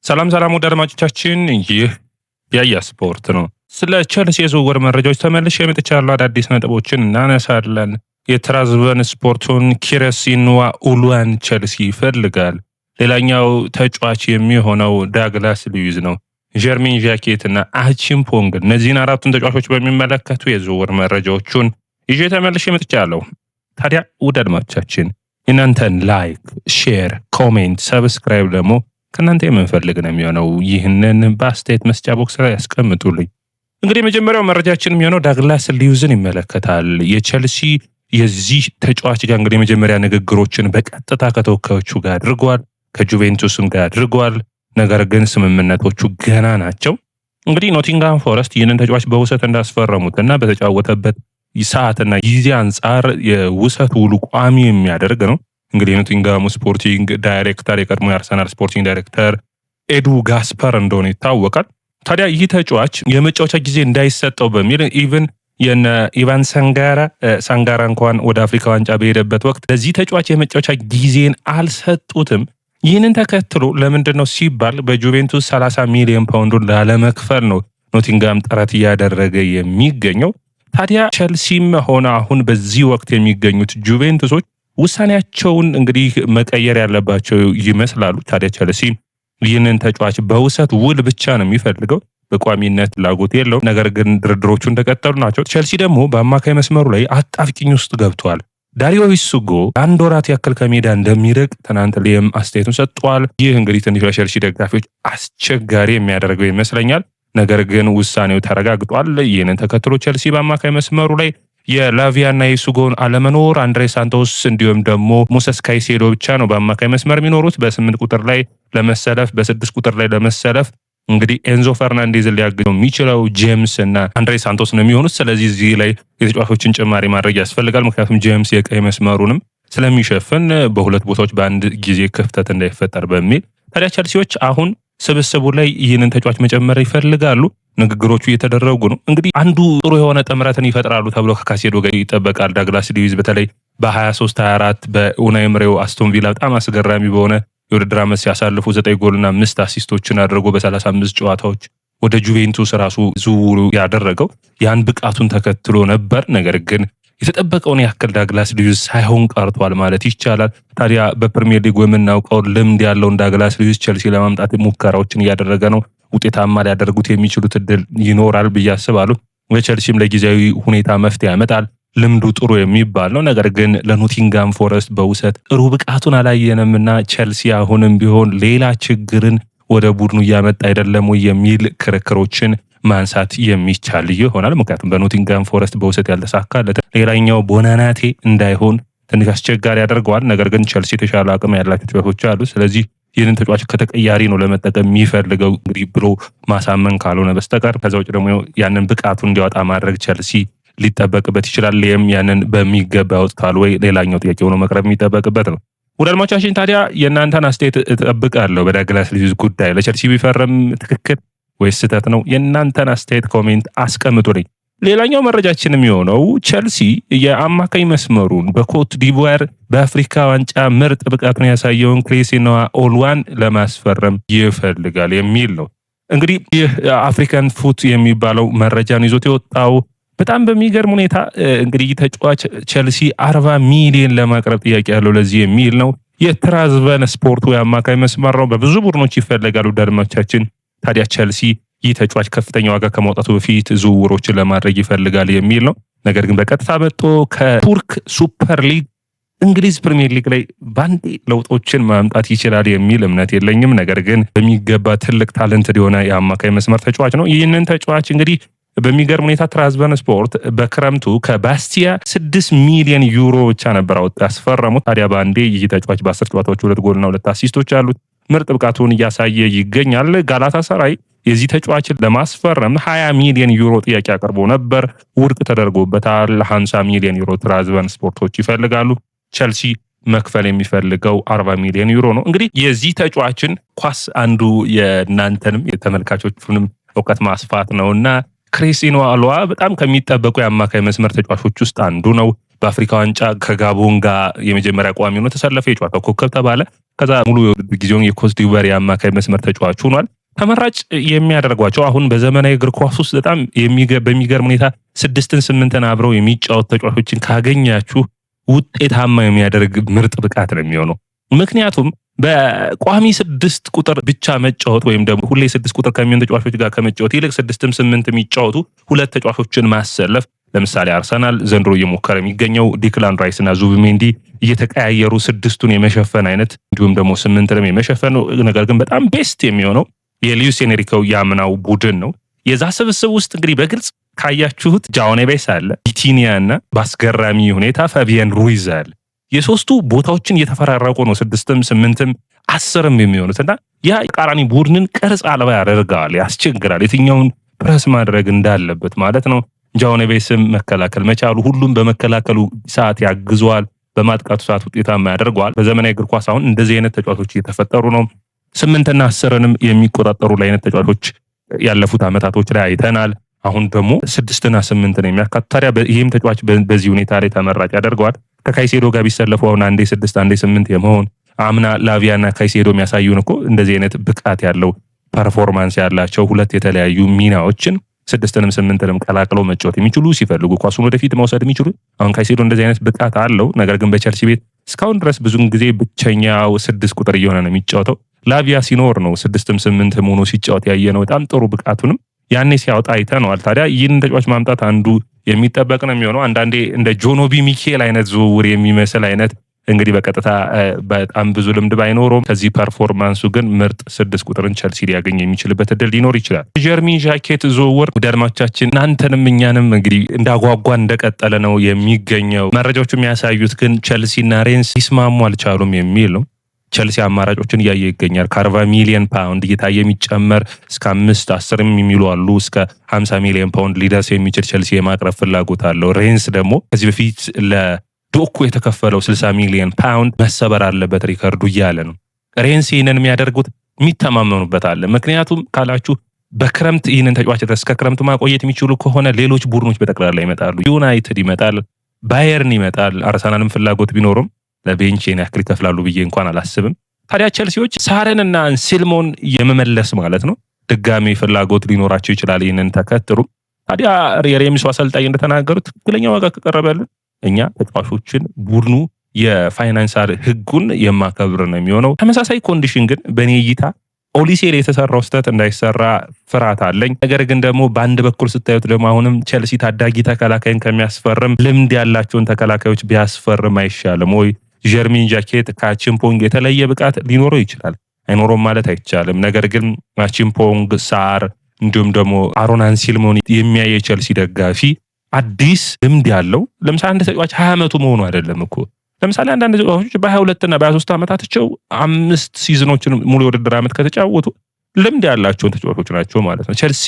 ሰላም ወደ አድማጮቻችን፣ ይህ ያያ ስፖርት ነው። ስለ ቸልሲ የዝውውር መረጃዎች ተመልሼ መጥቻለሁ። አዳዲስ ነጥቦችን እናነሳለን። የትራዝበን ስፖርቱን ኪረስ ንዋኡሉዋን ቸልሲ ይፈልጋል። ሌላኛው ተጫዋች የሚሆነው ዳግላስ ሉዊዝ ነው። ጀርሚን ዣኬት እና አቺምፖንግ፣ እነዚህን አራቱን ተጫዋቾች በሚመለከቱ የዝውውር መረጃዎቹን ይዤ ተመልሼ መጥቻለሁ። ታዲያ ውድ አድማጮቻችን እናንተን ላይክ፣ ሼር፣ ኮሜንት፣ ሰብስክራይብ ደግሞ ከእናንተ የምንፈልግ ነው የሚሆነው። ይህንን በአስተያየት መስጫ ቦክስ ላይ ያስቀምጡልኝ። እንግዲህ የመጀመሪያው መረጃችን የሚሆነው ዳግላስ ሉዊዝን ይመለከታል። የቸልሲ የዚህ ተጫዋች ጋር እንግዲህ የመጀመሪያ ንግግሮችን በቀጥታ ከተወካዮቹ ጋር አድርጓል፣ ከጁቬንቱስም ጋር አድርጓል። ነገር ግን ስምምነቶቹ ገና ናቸው። እንግዲህ ኖቲንግሃም ፎረስት ይህንን ተጫዋች በውሰት እንዳስፈረሙትና በተጫወተበት ሰዓትና ጊዜ አንጻር የውሰት ውሉ ቋሚ የሚያደርግ ነው። እንግዲህ የኖቲንግሃሙ ስፖርቲንግ ዳይሬክተር የቀድሞ የአርሰናል ስፖርቲንግ ዳይሬክተር ኤዱ ጋስፐር እንደሆነ ይታወቃል። ታዲያ ይህ ተጫዋች የመጫወቻ ጊዜ እንዳይሰጠው በሚል ኢቨን የነ ኢቫን ሳንጋራ እንኳን ወደ አፍሪካ ዋንጫ በሄደበት ወቅት ለዚህ ተጫዋች የመጫወቻ ጊዜን አልሰጡትም። ይህንን ተከትሎ ለምንድን ነው ሲባል በጁቬንቱስ 30 ሚሊዮን ፓውንዱን ላለመክፈል ነው ኖቲንግሃም ጥረት እያደረገ የሚገኘው። ታዲያ ቸልሲም ሆነ አሁን በዚህ ወቅት የሚገኙት ጁቬንቱሶች ውሳኔያቸውን እንግዲህ መቀየር ያለባቸው ይመስላሉ። ታዲያ ቸልሲ ይህንን ተጫዋች በውሰት ውል ብቻ ነው የሚፈልገው፣ በቋሚነት ላጎት የለው። ነገር ግን ድርድሮቹ እንደቀጠሉ ናቸው። ቸልሲ ደግሞ በአማካይ መስመሩ ላይ አጣብቂኝ ውስጥ ገብቷል። ዳሪዮ ቪሱጎ አንድ ወራት ያክል ከሜዳ እንደሚርቅ ትናንት ላይም አስተያየቱን ሰጥቷል። ይህ እንግዲህ ትንሽ ለቸልሲ ደጋፊዎች አስቸጋሪ የሚያደርገው ይመስለኛል። ነገር ግን ውሳኔው ተረጋግጧል። ይህንን ተከትሎ ቸልሲ በአማካይ መስመሩ ላይ የላቪያና የሱጎን አለመኖር፣ አንድሬ ሳንቶስ እንዲሁም ደግሞ ሙሰስ ካይሴዶ ብቻ ነው በአማካይ መስመር የሚኖሩት። በ8 ቁጥር ላይ ለመሰለፍ በ6 ቁጥር ላይ ለመሰለፍ እንግዲህ ኤንዞ ፈርናንዴዝን ሊያግዘው የሚችለው ጄምስ እና አንድሬ ሳንቶስ ነው የሚሆኑት። ስለዚህ እዚህ ላይ የተጫዋቾችን ጭማሪ ማድረግ ያስፈልጋል። ምክንያቱም ጄምስ የቀይ መስመሩንም ስለሚሸፍን በሁለት ቦታዎች በአንድ ጊዜ ክፍተት እንዳይፈጠር በሚል ታዲያ ቸልሲዎች አሁን ስብስቡ ላይ ይህንን ተጫዋች መጨመር ይፈልጋሉ። ንግግሮቹ እየተደረጉ ነው። እንግዲህ አንዱ ጥሩ የሆነ ጥምረትን ይፈጥራሉ ተብሎ ከካሴዶ ጋር ይጠበቃል። ዳግላስ ሉዊዝ በተለይ በ23-24 በኡናይ ኤምሬው አስቶን ቪላ በጣም አስገራሚ በሆነ የውድድር ዓመት ሲያሳልፉ 9 ጎልና 5 አሲስቶችን አድርጎ በ35 ጨዋታዎች ወደ ጁቬንቱስ ራሱ ዝውውሩ ያደረገው ያን ብቃቱን ተከትሎ ነበር። ነገር ግን የተጠበቀውን ያክል ዳግላስ ሉዊዝ ሳይሆን ቀርቷል ማለት ይቻላል። ታዲያ በፕሪሚየር ሊጉ የምናውቀው ልምድ ያለውን ዳግላስ ሉዊዝ ቸልሲ ለማምጣት ሙከራዎችን እያደረገ ነው። ውጤታማ ሊያደርጉት የሚችሉት እድል ይኖራል ብዬ አስባለሁ። በቸልሲም ለጊዜያዊ ሁኔታ መፍትሄ ያመጣል። ልምዱ ጥሩ የሚባል ነው። ነገር ግን ለኖቲንግሃም ፎረስት በውሰት ጥሩ ብቃቱን አላየንምና ቸልሲ አሁንም ቢሆን ሌላ ችግርን ወደ ቡድኑ እያመጣ አይደለም ወይ የሚል ክርክሮችን ማንሳት የሚቻል ይሆናል። ምክንያቱም በኖቲንግሃም ፎረስት በውሰት ያልተሳካለት ሌላኛው ቦናናቴ እንዳይሆን ትንሽ አስቸጋሪ ያደርገዋል። ነገር ግን ቸልሲ የተሻለ አቅም ያላቸው ተጫዋቾች አሉ። ስለዚህ ይህንን ተጫዋች ከተቀያሪ ነው ለመጠቀም የሚፈልገው እንግዲህ ብሎ ማሳመን ካልሆነ በስተቀር ከዛ ውጭ ደግሞ ያንን ብቃቱን እንዲያወጣ ማድረግ ቸልሲ ሊጠበቅበት ይችላል። ይህም ያንን በሚገባ ያወጣል ወይ ሌላኛው ጥያቄ ሆኖ መቅረብ የሚጠበቅበት ነው። ወደ አድማጮቻችን ታዲያ የእናንተን አስተያየት እጠብቃለሁ በዳግላስ ሉዊዝ ጉዳይ። ለቸልሲ ቢፈርም ትክክል ወይስ ስህተት ነው? የእናንተን አስተያየት ኮሜንት አስቀምጡልኝ። ሌላኛው መረጃችን የሚሆነው ቸልሲ የአማካኝ መስመሩን በኮት ዲቯር በአፍሪካ ዋንጫ ምርጥ ብቃቱን ያሳየውን ክሬስ ንዋኡሉዋን ለማስፈረም ይፈልጋል የሚል ነው። እንግዲህ ይህ አፍሪካን ፉት የሚባለው መረጃን ይዞት የወጣው በጣም በሚገርም ሁኔታ እንግዲህ ተጫዋች ቸልሲ 40 ሚሊዮን ለማቅረብ ጥያቄ ያለው ለዚህ የሚል ነው። የትራዝበን ስፖርቱ የአማካኝ መስመር ነው። በብዙ ቡድኖች ይፈልጋሉ ዳድማቻችን። ታዲያ ቸልሲ ይህ ተጫዋች ከፍተኛ ዋጋ ከማውጣቱ በፊት ዝውውሮችን ለማድረግ ይፈልጋል የሚል ነው። ነገር ግን በቀጥታ መጥቶ ከቱርክ ሱፐር ሊግ እንግሊዝ ፕሪሚየር ሊግ ላይ ባንዴ ለውጦችን ማምጣት ይችላል የሚል እምነት የለኝም። ነገር ግን በሚገባ ትልቅ ታለንት የሆነ የአማካኝ መስመር ተጫዋች ነው። ይህንን ተጫዋች እንግዲህ በሚገርም ሁኔታ ትራዝበን ስፖርት በክረምቱ ከባስቲያ 6 ሚሊዮን ዩሮ ብቻ ነበር አውጥተው ያስፈረሙት። ታዲያ ባንዴ ይህ ተጫዋች በ10 ጨዋታዎች 2 ጎልና 2 አሲስቶች አሉት። ምርጥ ብቃቱን እያሳየ ይገኛል። ጋላታሳራይ የዚህ ተጫዋችን ለማስፈረም 20 ሚሊዮን ዩሮ ጥያቄ አቅርቦ ነበር፣ ውድቅ ተደርጎበታል። 50 ሚሊዮን ዩሮ ትራዝበን ስፖርቶች ይፈልጋሉ። ቸልሲ መክፈል የሚፈልገው 40 ሚሊዮን ዩሮ ነው። እንግዲህ የዚህ ተጫዋችን ኳስ አንዱ የእናንተንም የተመልካቾቹንም እውቀት ማስፋት ነውና ክሬስ ንዋኡሉዋ በጣም ከሚጠበቁ የአማካይ መስመር ተጫዋቾች ውስጥ አንዱ ነው። በአፍሪካ ዋንጫ ከጋቦን ጋር የመጀመሪያ ቋሚ ሆኖ ተሰለፈ፣ የጨዋታው ኮከብ ተባለ። ከዛ ሙሉ ጊዜውን የኮት ዲቯር የአማካይ መስመር ተጫዋች ሆኗል። ተመራጭ የሚያደርጓቸው አሁን በዘመናዊ እግር ኳስ ውስጥ በጣም በሚገርም ሁኔታ 6-8 አብረው የሚጫወቱ ተጫዋቾችን ካገኛችሁ ውጤታማ የሚያደርግ ምርጥ ብቃት ነው የሚሆነው። ምክንያቱም በቋሚ 6 ቁጥር ብቻ መጫወት ወይም ደግሞ ሁሌ 6 ቁጥር ከሚሆኑ ተጫዋቾች ጋር ከመጫወት ይልቅ 6-8 የሚጫወቱ ሁለት ተጫዋቾችን ማሰለፍ፣ ለምሳሌ አርሰናል ዘንድሮ እየሞከረ የሚገኘው ዲክላን ራይስ እና ዙቢሜንዲ እየተቀያየሩ 6ቱን የመሸፈን አይነት እንዲሁም ደግሞ 8ንም የመሸፈን ነገር ግን በጣም ቤስት የሚሆነው የሉዊስ ኤንሪኬው ያምናው ቡድን ነው። የዛ ስብስብ ውስጥ እንግዲህ በግልጽ ካያችሁት ጃኦ ኔቬስ አለ፣ ቪቲኒያ እና በአስገራሚ ሁኔታ ፋቢያን ሩይዝ አለ። የሶስቱ ቦታዎችን እየተፈራረቁ ነው 6ም 8ም 10ም የሚሆኑት እና ያ ቃራኒ ቡድንን ቅርጽ አልባ ያደርጋል፣ ያስቸግራል የትኛውን ፕረስ ማድረግ እንዳለበት ማለት ነው። ጃኦ ኔቬስም መከላከል መቻሉ ሁሉም በመከላከሉ ሰዓት ያግዘዋል፣ በማጥቃቱ ሰዓት ውጤታማ ያደርገዋል። በዘመናዊ እግር ኳስ አሁን እንደዚህ አይነት ተጫዋቾች እየተፈጠሩ ነው። 8ና 10ንም የሚቆጣጠሩ አይነት ተጫዋቾች ያለፉት አመታቶች ላይ አይተናል። አሁን ደግሞ 6ና 8 ነው የሚያካትት። ታዲያ ይህም ተጫዋች በዚህ ሁኔታ ላይ ተመራጭ ያደርገዋል። ከካይሴዶ ጋር ቢሰለፉ አሁን አንዴ 6 አንዴ 8 የመሆን አምና ላቪያና ካይሴዶ የሚያሳዩን እኮ እንደዚህ አይነት ብቃት ያለው ፐርፎርማንስ ያላቸው ሁለት የተለያዩ ሚናዎችን 6ንም 8ንም ቀላቅለው መጫወት የሚችሉ ሲፈልጉ ኳሱን ወደፊት መውሰድ የሚችሉ አሁን ካይሴዶ እንደዚህ አይነት ብቃት አለው። ነገር ግን በቸልሲ ቤት እስካሁን ድረስ ብዙን ጊዜ ብቸኛው 6 ቁጥር እየሆነ ነው የሚጫወተው። ላቪያ ሲኖር ነው 6ም 8ም ሆኖ ሲጫወት ያየ ነው። በጣም ጥሩ ብቃቱንም ያኔ ሲያወጣ አይተነዋል። ታዲያ ይህን ተጫዋች ማምጣት አንዱ የሚጠበቅ ነው የሚሆነው። አንዳንዴ እንደ ጆኖቢ ሚኬል አይነት ዝውውር የሚመስል አይነት እንግዲህ በቀጥታ በጣም ብዙ ልምድ ባይኖረውም ከዚህ ፐርፎርማንሱ ግን ምርጥ 6 ቁጥርን ቸልሲ ሊያገኝ የሚችልበት እድል ሊኖር ይችላል። ጀርሚ ዣኬት ዝውውር አድማጮቻችን እናንተንም እኛንም እንግዲህ እንዳጓጓ እንደቀጠለ ነው የሚገኘው። መረጃዎቹ የሚያሳዩት ግን ቸልሲና ሬንስ ሊስማሙ አልቻሉም የሚል ነው። ቸልሲ አማራጮችን እያየ ይገኛል። ከ40 ሚሊዮን ፓውንድ እየታየ የሚጨመር እስከ 5-10 የሚሉ አሉ። እስከ 50 ሚሊዮን ፓውንድ ሊደርስ የሚችል ቸልሲ የማቅረብ ፍላጎት አለው። ሬንስ ደግሞ ከዚህ በፊት ለዶኩ የተከፈለው 60 ሚሊዮን ፓውንድ መሰበር አለበት ሪከርዱ እያለ ነው። ሬንስ ይህንን የሚያደርጉት የሚተማመኑበት አለ። ምክንያቱም ካላችሁ በክረምት ይህንን ተጫዋች ድረስ ከክረምቱ ማቆየት የሚችሉ ከሆነ ሌሎች ቡድኖች በጠቅላላ ይመጣሉ። ዩናይትድ ይመጣል፣ ባየርን ይመጣል። አርሰናልም ፍላጎት ቢኖርም ለቤንቼን ያክል ይከፍላሉ ብዬ እንኳን አላስብም። ታዲያ ቸልሲዎች ሳረንና አንሴልሞን የመመለስ ማለት ነው ድጋሚ ፍላጎት ሊኖራቸው ይችላል። ይህንን ተከትሉ ታዲያ የሬምሱ አሰልጣኝ እንደተናገሩት ትክክለኛ ዋጋ ከቀረበልን እኛ ተጫዋቾችን ቡድኑ የፋይናንሳል ህጉን የማከብር ነው የሚሆነው። ተመሳሳይ ኮንዲሽን ግን በእኔ እይታ ኦሊሴ የተሰራው ስህተት እንዳይሰራ ፍርሃት አለኝ። ነገር ግን ደግሞ በአንድ በኩል ስታዩት ደግሞ አሁንም ቸልሲ ታዳጊ ተከላካይን ከሚያስፈርም ልምድ ያላቸውን ተከላካዮች ቢያስፈርም አይሻልም ወይ? ጀርሚ ዣኬት ከአቺምፖንግ የተለየ ብቃት ሊኖረው ይችላል፣ አይኖረውም ማለት አይቻልም። ነገር ግን አቺምፖንግ፣ ሳር እንዲሁም ደግሞ አሮን አንሴልሞን የሚያይ የቸልሲ ደጋፊ አዲስ ልምድ ያለው ለምሳሌ አንድ ተጫዋች 20 ዓመቱ መሆኑ አይደለም እኮ። ለምሳሌ አንዳንድ ተጫዋቾች በ22 እና በ23 ዓመታቸው 5 ሲዝኖችን ሙሉ የውድድር ዓመት ከተጫወቱ ልምድ ያላቸውን ተጫዋቾች ናቸው ማለት ነው። ቸልሲ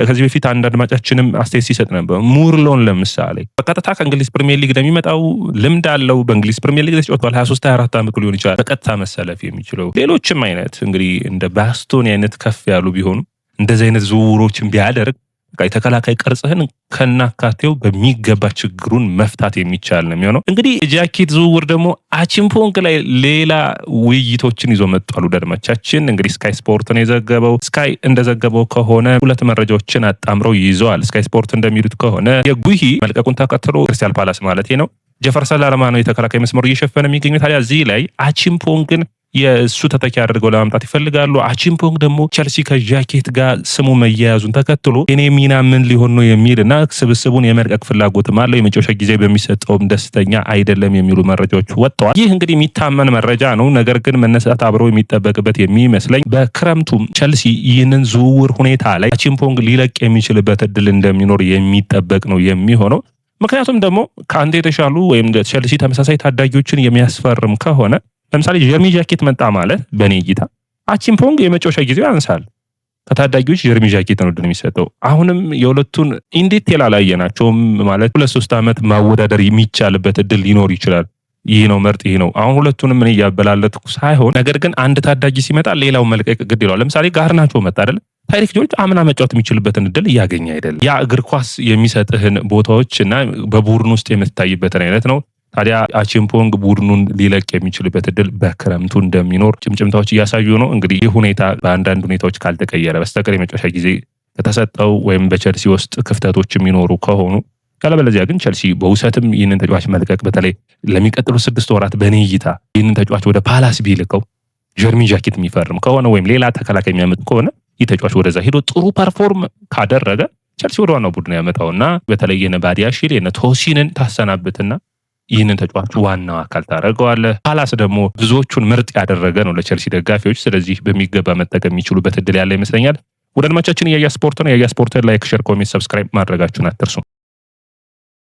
ከዚህ በፊት አንድ አድማጫችንም አስተያየት ሲሰጥ ነበር። ሙርሎን ለምሳሌ በቀጥታ ከእንግሊዝ ፕሪሚየር ሊግ እንደሚመጣው ልምድ አለው። በእንግሊዝ ፕሪሚየር ሊግ ተጫውቷል። 23-24 ዓመቱ ሊሆን ይችላል በቀጥታ መሰለፍ የሚችለው። ሌሎችም አይነት እንግዲህ እንደ ባስቶኒ አይነት ከፍ ያሉ ቢሆኑ እንደዚህ አይነት ዝውውሮችን ቢያደርግ የተከላካይ ቅርጽህን ከናካቴው በሚገባ ችግሩን መፍታት የሚቻል ነው የሚሆነው። እንግዲህ ጃኬት ዝውውር ደግሞ አቺምፖንግ ላይ ሌላ ውይይቶችን ይዞ መጥቷል። አድማጮቻችን እንግዲህ ስካይ ስፖርት ነው የዘገበው። ስካይ እንደዘገበው ከሆነ ሁለት መረጃዎችን አጣምረው ይዘዋል። ስካይ ስፖርት እንደሚሉት ከሆነ የጉሂ መልቀቁን ተከትሎ ክሪስታል ፓላስ ማለት ነው ጀፈርሰን ላርማ ነው የተከላካይ መስመሩ እየሸፈነ የሚገኘው። ታዲያ እዚህ ላይ አቺምፖንግን የእሱ ተተኪ አድርገው ለማምጣት ይፈልጋሉ። አቺምፖንግ ደግሞ ቸልሲ ከዣኬት ጋር ስሙ መያያዙን ተከትሎ የኔ ሚና ምን ሊሆን ነው የሚልና ስብስቡን የመልቀቅ ፍላጎትም አለው። የመጨረሻ ጊዜ በሚሰጠውም ደስተኛ አይደለም የሚሉ መረጃዎች ወጥተዋል። ይህ እንግዲህ የሚታመን መረጃ ነው። ነገር ግን መነሳት አብረው የሚጠበቅበት የሚመስለኝ በክረምቱም ቸልሲ ይህንን ዝውውር ሁኔታ ላይ አቺምፖንግ ሊለቅ የሚችልበት እድል እንደሚኖር የሚጠበቅ ነው የሚሆነው። ምክንያቱም ደግሞ ከአንድ የተሻሉ ወይም ቸልሲ ተመሳሳይ ታዳጊዎችን የሚያስፈርም ከሆነ ለምሳሌ ጀርሚ ዣኬት መጣ ማለት በእኔ እይታ አቺምፖንግ የመጨረሻ ጊዜው ያንሳል። ከታዳጊዎች ጀርሚ ዣኬት ነው እድል የሚሰጠው። አሁንም የሁለቱን እንዴት ያላየናቸውም ማለት 2-3 ዓመት ማወዳደር የሚቻልበት እድል ሊኖር ይችላል። ይህ ነው ምርጥ ይህ ነው። አሁን ሁለቱንም ምን እያበላለጥኩ ሳይሆን ነገር ግን አንድ ታዳጊ ሲመጣ ሌላው መልቀቅ ግድ ይለዋል። ለምሳሌ ጋርናቾ መጣ አይደል? ታሪክ ጆርጅ አምና መጫወት የሚችልበትን እድል እያገኘ አይደል? ያ እግር ኳስ የሚሰጥህን ቦታዎች እና በቡድን ውስጥ የምትታይበትን አይነት ነው። ታዲያ አቺምፖንግ ቡድኑን ሊለቅ የሚችልበት እድል በክረምቱ እንደሚኖር ጭምጭምታዎች እያሳዩ ነው። እንግዲህ ይህ ሁኔታ በአንዳንድ ሁኔታዎች ካልተቀየረ በስተቀር የመጨረሻ ጊዜ ከተሰጠው ወይም በቸልሲ ውስጥ ክፍተቶች የሚኖሩ ከሆኑ ካለበለዚያ ግን ቸልሲ በውሰትም ይህንን ተጫዋች መልቀቅ በተለይ ለሚቀጥሉ 6 ወራት በኔ እይታ ይህንን ተጫዋች ወደ ፓላስ ቢልከው ጀርሚ ጃኬት የሚፈርም ከሆነ ወይም ሌላ ተከላካይ የሚያመጥ ከሆነ ይህ ተጫዋች ወደዛ ሄዶ ጥሩ ፐርፎርም ካደረገ ቸልሲ ወደ ዋናው ቡድን ያመጣውና በተለይ የነባዲያሺል የነቶሲንን ታሰናብትና ይህንን ተጫዋች ዋናው አካል ታደርገዋለህ። ፓላስ ደግሞ ብዙዎቹን ምርጥ ያደረገ ነው ለቸልሲ ደጋፊዎች። ስለዚህ በሚገባ መጠቀም የሚችሉበት እድል ያለ ይመስለኛል። ወደ አድማቻችን የያ ስፖርት ነው። የያ ስፖርት ላይክ፣ ሼር፣ ኮሜንት፣ ሰብስክራይብ ማድረጋችሁን አትርሱ።